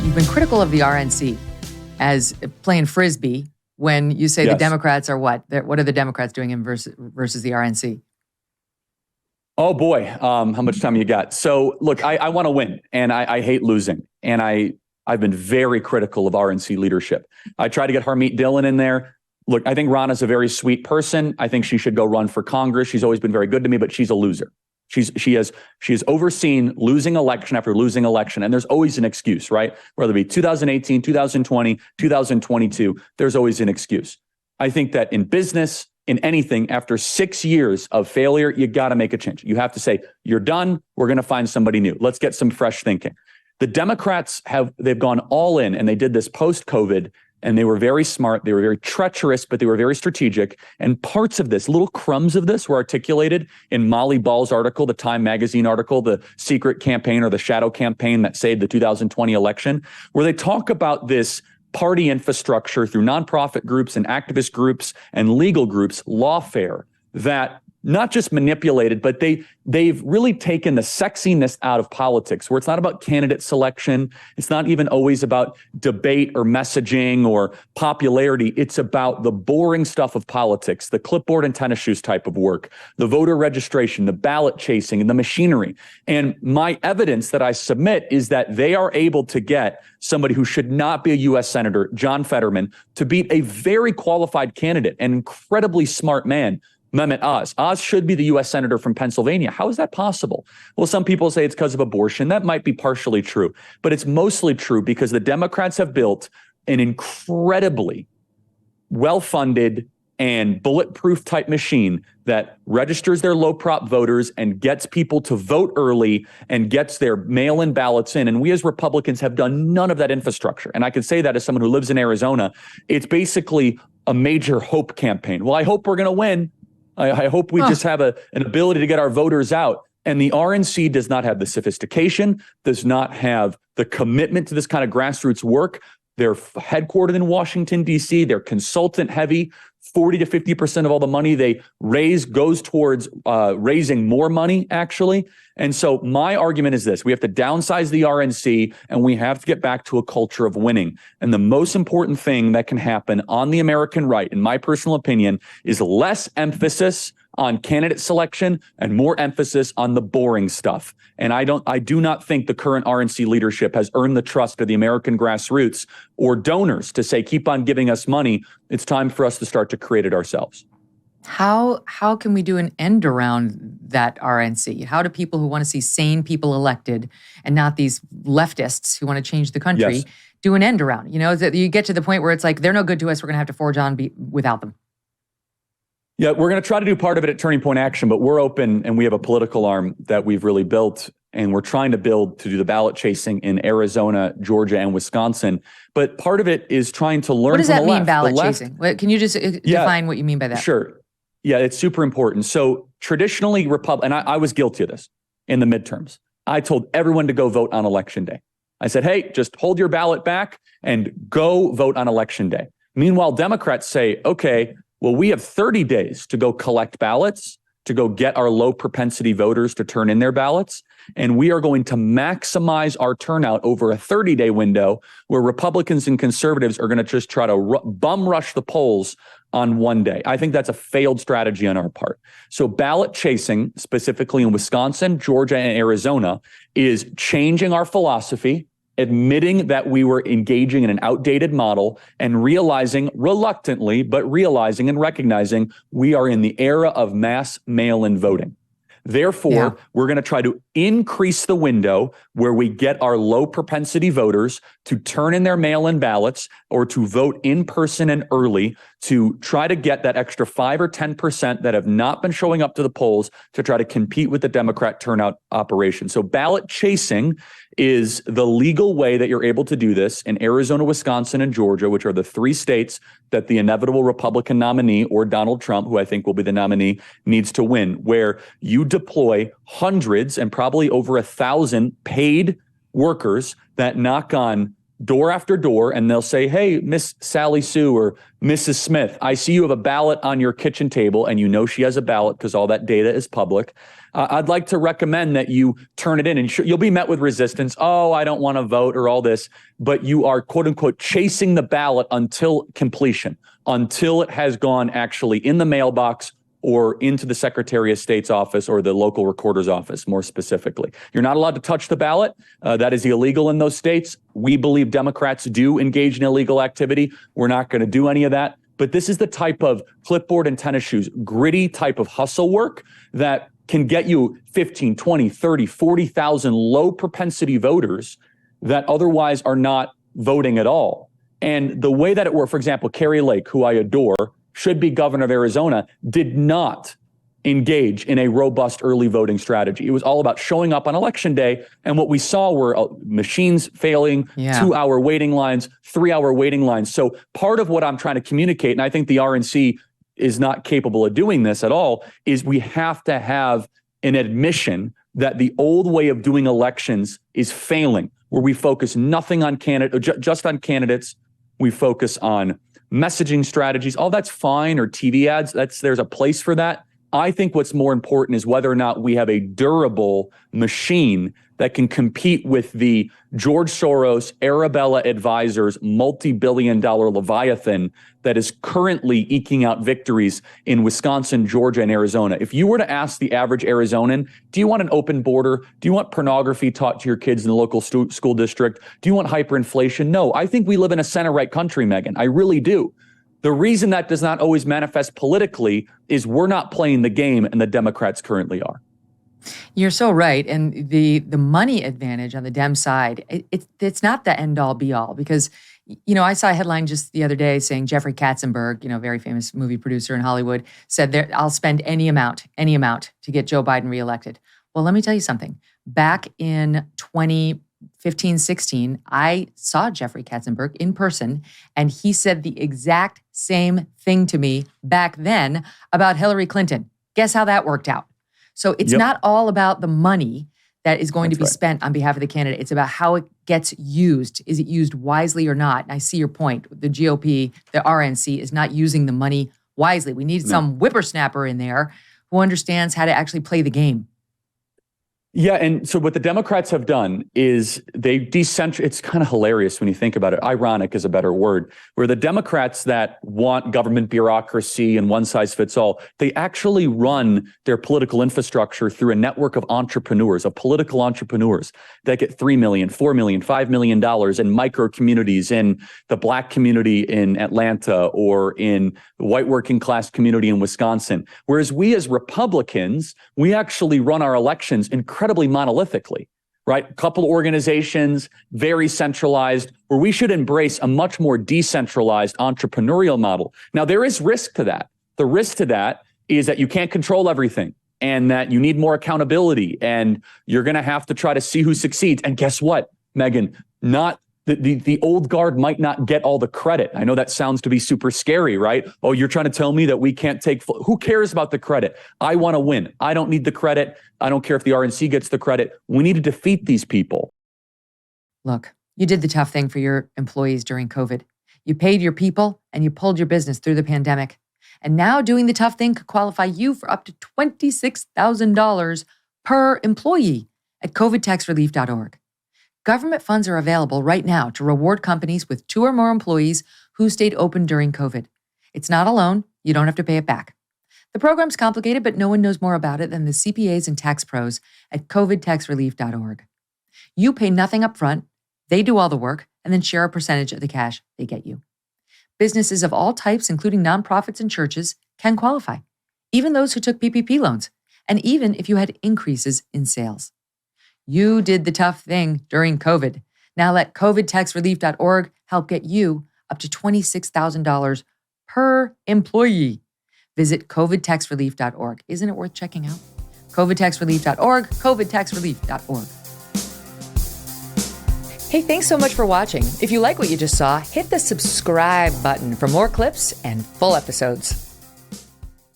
You've been critical of the RNC as playing Frisbee when you say the Democrats are what? What are the Democrats doing in versus the RNC? Oh boy, how much time you got? So look, I want to win, and I hate losing, and I've been very critical of RNC leadership. I tried to get Harmeet Dillon in there. Look, I think Ronna's a very sweet person. I think she should go run for Congress. She's always been very good to me, but she's a loser. She has overseen losing election after losing election, and there's always an excuse, right? Whether it be 2018, 2020, 2022, there's always an excuse. I think that in business, in anything, after 6 years of failure, you got to make a change. You have to say, you're done. We're going to find somebody new. Let's get some fresh thinking. The Democrats they've gone all in, and they did this post-COVID, and they were very smart. They were very treacherous, but they were very strategic. And parts of this, little crumbs of this, were articulated in Molly Ball's article, the Time magazine article, the secret campaign or the shadow campaign that saved the 2020 election, where they talk about this party infrastructure through nonprofit groups and activist groups and legal groups, lawfare, that not just manipulated, but they've really taken the sexiness out of politics, where it's not about candidate selection. It's not even always about debate or messaging or popularity. It's about the boring stuff of politics, the clipboard and tennis shoes type of work, the voter registration, the ballot chasing, and the machinery. And my evidence that I submit is that they are able to get somebody who should not be a U.S. Senator, John Fetterman, to beat a very qualified candidate, an incredibly smart man, Mehmet Oz. Oz should be the U.S. Senator from Pennsylvania. How is that possible? Well, some people say it's because of abortion. That might be partially true, but it's mostly true because the Democrats have built an incredibly well-funded and bulletproof type machine that registers their low prop voters and gets people to vote early and gets their mail-in ballots in. And we as Republicans have done none of that infrastructure. And I can say that as someone who lives in Arizona. It's basically a major hope campaign. Well, I hope we're going to win. I hope we just have an ability to get our voters out. And the RNC does not have the sophistication, does not have the commitment to this kind of grassroots work. They're headquartered in Washington, D.C. They're consultant heavy. 40 to 50% of all the money they raise goes towards raising more money, actually. And so my argument is this: we have to downsize the RNC, and we have to get back to a culture of winning. And the most important thing that can happen on the American right, in my personal opinion, is less emphasis on candidate selection and more emphasis on the boring stuff. And I do not think the current RNC leadership has earned the trust of the American grassroots or donors to say, keep on giving us money. It's time for us to start to create it ourselves. How can we do an end around that RNC? How do people who want to see sane people elected and not these leftists who want to change the country do an end around? You know, that you get to the point where it's like, they're no good to us. We're going to have to forge on without them. Yeah, we're going to try to do part of it at Turning Point Action, but we're open, and we have a political arm that we've really built, and we're trying to build to do the ballot chasing in Arizona, Georgia, and Wisconsin. But part of it is trying to learn. What does from that the mean, left. ballot chasing? Can you just define what you mean by that? Sure. Yeah, it's super important. So traditionally, and I was guilty of this in the midterms. I told everyone to go vote on election day. I said, hey, just hold your ballot back and go vote on election day. Meanwhile, Democrats say, okay, well, we have 30 days to go collect ballots, to go get our low propensity voters to turn in their ballots. And we are going to maximize our turnout over a 30-day window where Republicans and conservatives are going to just try to bum rush the polls on one day. I think that's a failed strategy on our part. So ballot chasing, specifically in Wisconsin, Georgia, and Arizona, is changing our philosophy, admitting that we were engaging in an outdated model, and realizing, reluctantly, but realizing and recognizing we are in the era of mass mail-in voting. Therefore, we're going to try to increase the window where we get our low propensity voters to turn in their mail-in ballots or to vote in person and early, to try to get that extra 5 or 10% that have not been showing up to the polls to try to compete with the Democrat turnout operation. So ballot chasing is the legal way that you're able to do this in Arizona, Wisconsin, and Georgia, which are the 3 states that the inevitable Republican nominee, or Donald Trump, who I think will be the nominee, needs to win, where you deploy hundreds and probably over 1,000 paid workers that knock on door after door, and they'll say, hey, Miss Sally Sue or Mrs. Smith, I see you have a ballot on your kitchen table, and you know she has a ballot because all that data is public. I'd like to recommend that you turn it in, and you'll be met with resistance. Oh, I don't want to vote or all this, but you are, quote unquote, chasing the ballot until completion, until it has gone actually in the mailbox or into the Secretary of State's office or the local recorder's office, more specifically. You're not allowed to touch the ballot. That is illegal in those states. We believe Democrats do engage in illegal activity. We're not going to do any of that. But this is the type of clipboard and tennis shoes, gritty type of hustle work that can get you 15, 20, 30, 40,000 low propensity voters that otherwise are not voting at all. And the way that it worked, for example, Kari Lake, who I adore, should be governor of Arizona, did not engage in a robust early voting strategy. It was all about showing up on election day. And what we saw were machines failing, 2-hour waiting lines, 3-hour waiting lines. So part of what I'm trying to communicate, and I think the RNC is not capable of doing this at all, is we have to have an admission that the old way of doing elections is failing, where we focus nothing on just on candidates. We focus on messaging strategies. All that's fine, or TV ads. There's a place for that. I think what's more important is whether or not we have a durable machine that can compete with the George Soros, Arabella Advisors, multi-billion-dollar Leviathan that is currently eking out victories in Wisconsin, Georgia, and Arizona. If you were to ask the average Arizonan, do you want an open border? Do you want pornography taught to your kids in the local school district? Do you want hyperinflation? No, I think we live in a center-right country, Megyn. I really do. The reason that does not always manifest politically is we're not playing the game, and the Democrats currently are. You're so right. And the money advantage on the Dem side, it's not the end all be all, because, I saw a headline just the other day saying Jeffrey Katzenberg, very famous movie producer in Hollywood, said I'll spend any amount to get Joe Biden reelected. Well, let me tell you something. Back in 2015-16, I saw Jeffrey Katzenberg in person, and he said the exact same thing to me back then about Hillary Clinton. Guess how that worked out? So it's not all about the money that is going to be spent on behalf of the candidate. It's about how it gets used. Is it used wisely or not? And I see your point. The GOP, the RNC, is not using the money wisely. We need some whippersnapper in there who understands how to actually play the game. Yeah, and so what the Democrats have done is it's kind of hilarious when you think about it. Ironic is a better word, where the Democrats that want government bureaucracy and one size fits all, they actually run their political infrastructure through a network of entrepreneurs, of political entrepreneurs that get $3 million, $4 million, $5 million in micro communities in the Black community in Atlanta or in the white working class community in Wisconsin. Whereas we as Republicans, we actually run our elections incredibly monolithically, right? A couple organizations, very centralized, where we should embrace a much more decentralized entrepreneurial model. Now, there is risk to that. The risk to that is that you can't control everything, and that you need more accountability, and you're going to have to try to see who succeeds. And guess what, Megyn? The old guard might not get all the credit. I know that sounds to be super scary, right? Oh, you're trying to tell me that we can't take who cares about the credit? I want to win. I don't need the credit. I don't care if the RNC gets the credit. We need to defeat these people. Look, you did the tough thing for your employees during COVID. You paid your people and you pulled your business through the pandemic. And now doing the tough thing could qualify you for up to $26,000 per employee at covidtaxrelief.org. Government funds are available right now to reward companies with 2 or more employees who stayed open during COVID. It's not a loan. You don't have to pay it back. The program's complicated, but no one knows more about it than the CPAs and tax pros at covidtaxrelief.org. You pay nothing up front. They do all the work and then share a percentage of the cash they get you. Businesses of all types, including nonprofits and churches, can qualify, even those who took PPP loans, and even if you had increases in sales. You did the tough thing during COVID. Now let covidtaxrelief.org help get you up to $26,000 per employee. Visit covidtaxrelief.org. Isn't it worth checking out? covidtaxrelief.org, covidtaxrelief.org. Hey, thanks so much for watching. If you like what you just saw, hit the subscribe button for more clips and full episodes.